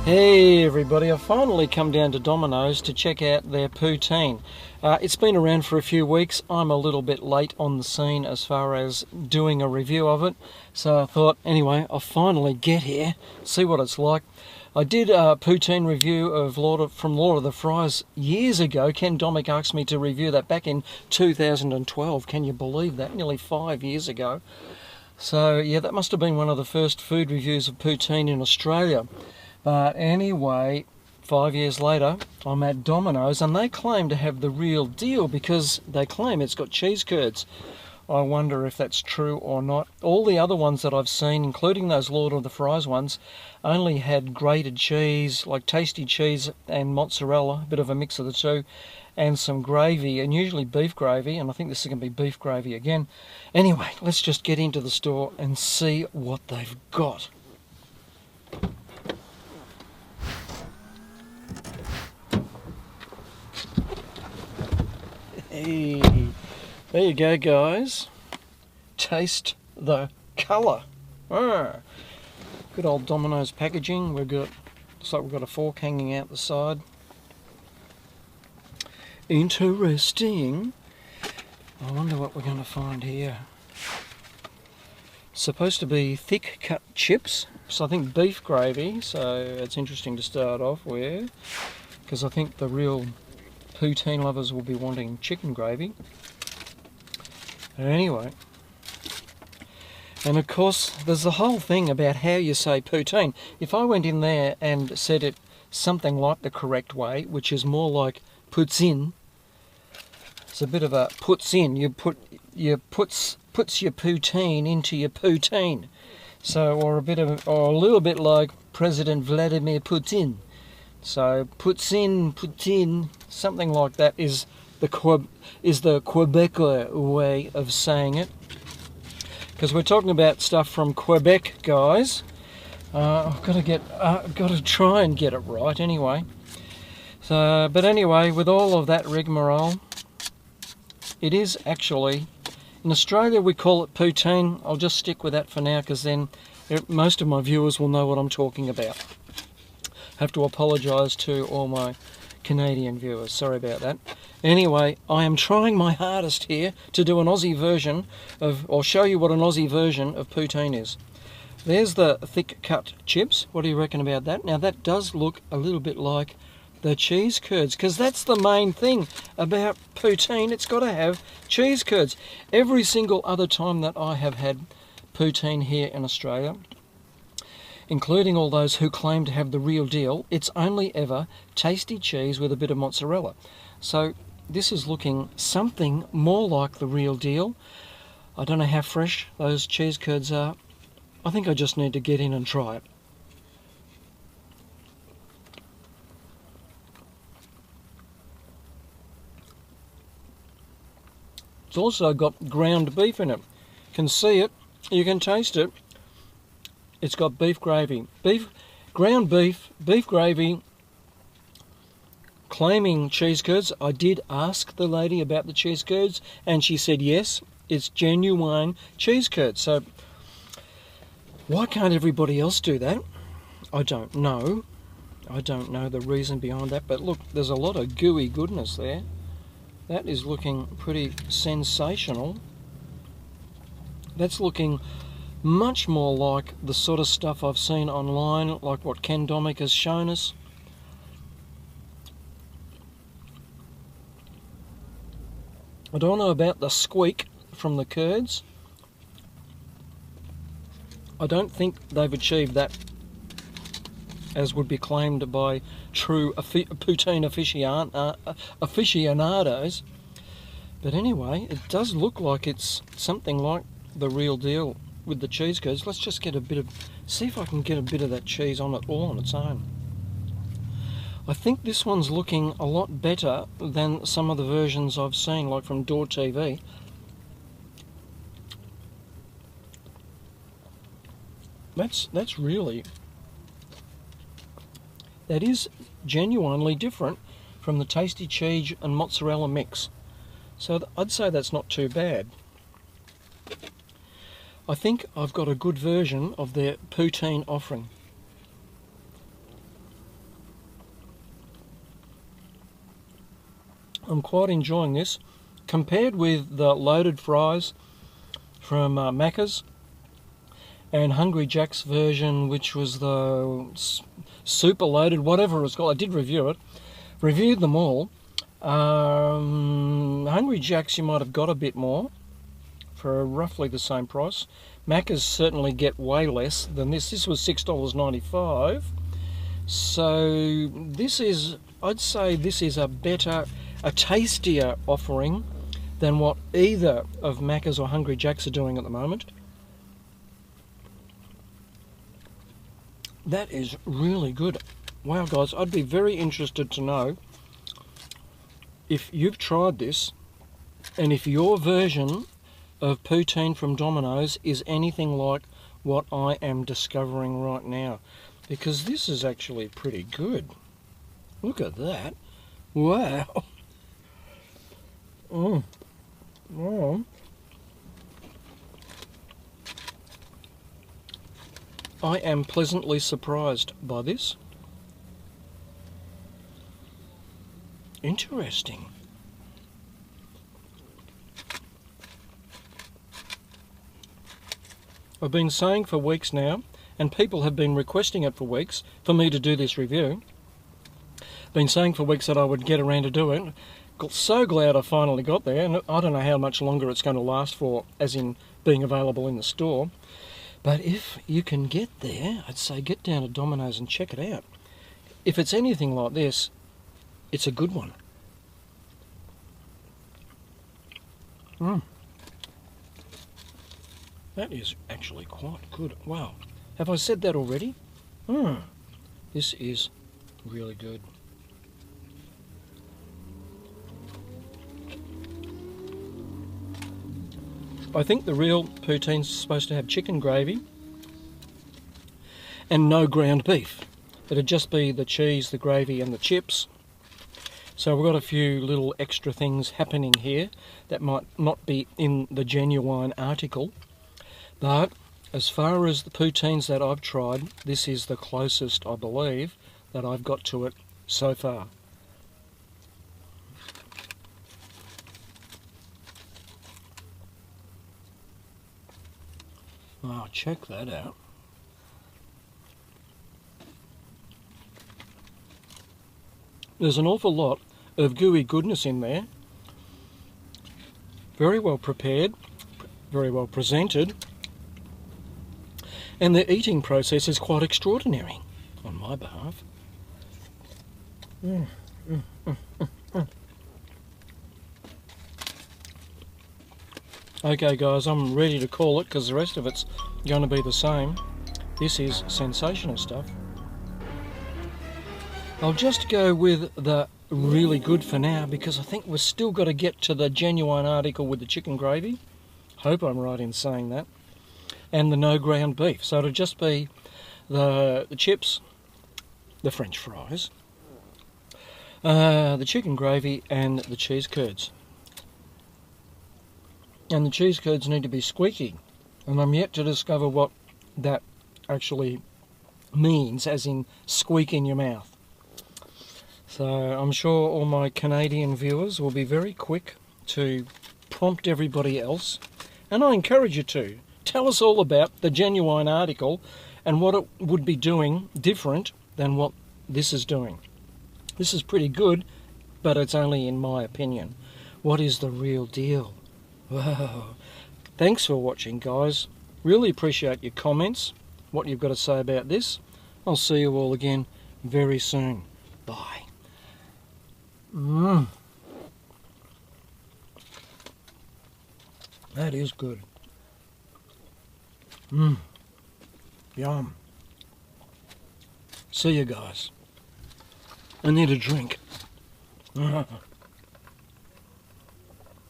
Hey everybody, I've finally come down to Domino's to check out their poutine. It's been around for a few weeks. I'm a little bit late on the scene as far as doing a review of it. So I thought, anyway, I'll finally get here, see what it's like. I did a poutine review of from Lord of the Fries years ago. Ken Dominick asked me to review that back in 2012. Can you believe that? Nearly 5 years ago. So yeah, that must have been one of the first food reviews of poutine in Australia. But anyway, 5 years later, I'm at Domino's and they claim to have the real deal because they claim it's got cheese curds. I wonder if that's true or not. All the other ones that I've seen, including those Lord of the Fries ones, only had grated cheese, like tasty cheese and mozzarella, a bit of a mix of the two, and some gravy, and usually beef gravy, and I think this is going to be beef gravy again. Anyway, let's just get into the store and see what they've got. Hey, there you go, guys. Taste the colour. Good old Domino's packaging. Looks like we've got a fork hanging out the side. Interesting. I wonder what we're going to find here. Supposed to be thick cut chips. So I think beef gravy. So it's interesting to start off with, because I think the real poutine lovers will be wanting chicken gravy. Anyway, and of course there's the whole thing about how you say poutine. If I went in there and said it something like the correct way, which is more like Poutine, it's a bit of a puts in. Puts your poutine into your poutine. So, or a little bit like President Vladimir Putin. So Poutine, something like that is the Quebecois way of saying it. Because we're talking about stuff from Quebec, guys. I've got to try and get it right anyway. So, but anyway, with all of that rigmarole, it is actually, in Australia we call it poutine. I'll just stick with that for now, because then most of my viewers will know what I'm talking about. Have to apologise to all my Canadian viewers. Sorry about that. Anyway, I am trying my hardest here to do an Aussie version of, or show you what an Aussie version of poutine is. There's the thick cut chips. What do you reckon about that? Now that does look a little bit like the cheese curds, because that's the main thing about poutine. It's got to have cheese curds. Every single other time that I have had poutine here in Australia, including all those who claim to have the real deal, it's only ever tasty cheese with a bit of mozzarella. So this is looking something more like the real deal. I don't know how fresh those cheese curds are. I think I just need to get in and try it. It's also got ground beef in it. You can see it, you can taste it. It's got beef gravy, ground beef gravy, claiming cheese curds. I did ask the lady about the cheese curds, and she said yes, it's genuine cheese curds. So why can't everybody else do that? I don't know. I don't know the reason behind that, but look, there's a lot of gooey goodness there. That is looking pretty sensational. That's looking much more like the sort of stuff I've seen online, like what Ken Dominick has shown us. I don't know about the squeak from the curds. I don't think they've achieved that, as would be claimed by true poutine aficionados. But anyway, it does look like it's something like the real deal with the cheese curds. Let's just get see if I can get a bit of that cheese on it all on its own. I think this one's looking a lot better than some of the versions I've seen, like from Door TV. That's really, that is genuinely different from the tasty cheese and mozzarella mix. So I'd say that's not too bad. I think I've got a good version of their poutine offering. I'm quite enjoying this. Compared with the loaded fries from Macca's and Hungry Jack's version, which was the super loaded, whatever it was called. I did review it. Reviewed them all. Hungry Jack's you might have got a bit more for roughly the same price. Macca's certainly get way less than this. This was $6.95. So this is, I'd say this is a better, a tastier offering than what either of Macca's or Hungry Jack's are doing at the moment. That is really good. Wow, guys, I'd be very interested to know if you've tried this and if your version of poutine from Domino's is anything like what I am discovering right now. Because this is actually pretty good. Look at that. Wow. Oh. I am pleasantly surprised by this. Interesting. I've been saying for weeks now, and people have been requesting it for weeks, for me to do this review. Been saying for weeks that I would get around to do it. So glad I finally got there, and I don't know how much longer it's going to last for, as in being available in the store. But if you can get there, I'd say get down to Domino's and check it out. If it's anything like this, it's a good one. That is actually quite good. Wow. Have I said that already? This is really good. I think the real poutine's supposed to have chicken gravy and no ground beef. It'd just be the cheese, the gravy and the chips. So we've got a few little extra things happening here that might not be in the genuine article. But as far as the poutines that I've tried, this is the closest, I believe, that I've got to it so far. Oh, check that out. There's an awful lot of gooey goodness in there. Very well prepared, very well presented. And the eating process is quite extraordinary on my behalf. Okay guys, I'm ready to call it because the rest of it's going to be the same. This is sensational stuff. I'll just go with the really good for now because I think we've still got to get to the genuine article with the chicken gravy. Hope I'm right in saying that. And the no ground beef. So it'll just be the chips, the French fries, the chicken gravy and the cheese curds. And the cheese curds need to be squeaky. And I'm yet to discover what that actually means, as in squeak in your mouth. So I'm sure all my Canadian viewers will be very quick to prompt everybody else. And I encourage you to. Tell us all about the genuine article and what it would be doing different than what this is doing. This is pretty good, but it's only in my opinion. What is the real deal? Wow. Thanks for watching, guys. Really appreciate your comments, what you've got to say about this. I'll see you all again very soon. Bye. That is good. Yum. See you guys. I need a drink.